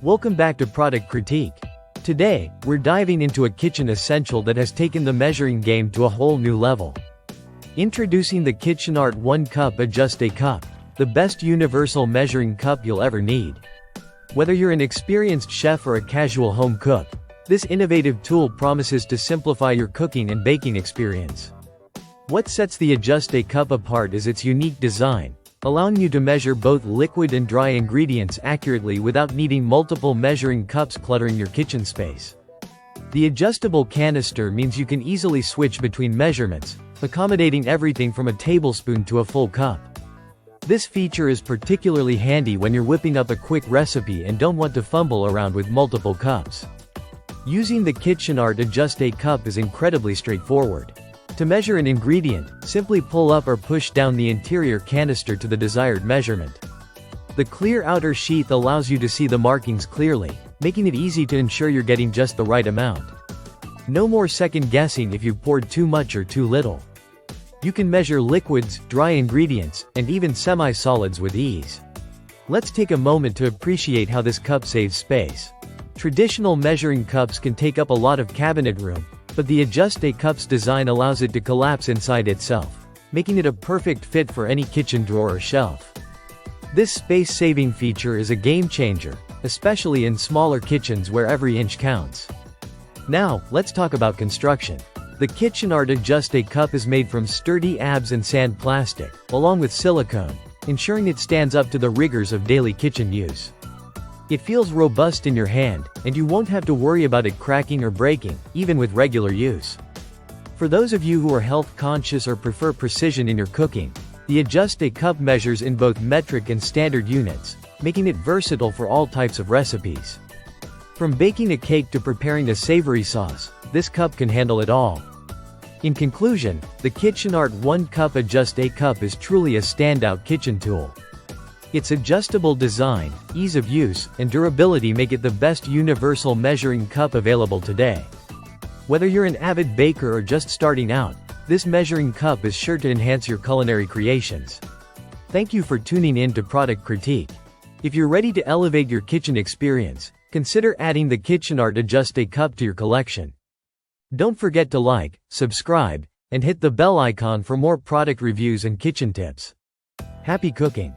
Welcome back to Product Critique. Today, we're diving into a kitchen essential that has taken the measuring game to a whole new level. Introducing the KitchenArt 1 Cup Adjust-A Cup, the best universal measuring cup you'll ever need. Whether you're an experienced chef or a casual home cook, this innovative tool promises to simplify your cooking and baking experience. What sets the Adjust-A Cup apart is its unique design, allowing you to measure both liquid and dry ingredients accurately without needing multiple measuring cups cluttering your kitchen space. The adjustable canister means you can easily switch between measurements, accommodating everything from a tablespoon to a full cup. This feature is particularly handy when you're whipping up a quick recipe and don't want to fumble around with multiple cups. Using the KitchenArt Adjust-A Cup is incredibly straightforward. To measure an ingredient, simply pull up or push down the interior canister to the desired measurement. The clear outer sheath allows you to see the markings clearly, making it easy to ensure you're getting just the right amount. No more second guessing if you've poured too much or too little. You can measure liquids, dry ingredients, and even semi-solids with ease. Let's take a moment to appreciate how this cup saves space. Traditional measuring cups can take up a lot of cabinet room, but the Adjust-A Cup's design allows it to collapse inside itself, making it a perfect fit for any kitchen drawer or shelf. This space-saving feature is a game-changer, especially in smaller kitchens where every inch counts. Now, let's talk about construction. The KitchenArt Adjust-A Cup is made from sturdy ABS and sand plastic, along with silicone, ensuring it stands up to the rigors of daily kitchen use. It feels robust in your hand, and you won't have to worry about it cracking or breaking, even with regular use. For those of you who are health-conscious or prefer precision in your cooking, the Adjust-A Cup measures in both metric and standard units, making it versatile for all types of recipes. From baking a cake to preparing a savory sauce, this cup can handle it all. In conclusion, the KitchenArt 1 Cup Adjust-A Cup is truly a standout kitchen tool. Its adjustable design, ease of use, and durability make it the best universal measuring cup available today. Whether you're an avid baker or just starting out, this measuring cup is sure to enhance your culinary creations. Thank you for tuning in to Product Critique. If you're ready to elevate your kitchen experience, consider adding the KitchenArt Adjust-A Cup to your collection. Don't forget to like, subscribe, and hit the bell icon for more product reviews and kitchen tips. Happy cooking!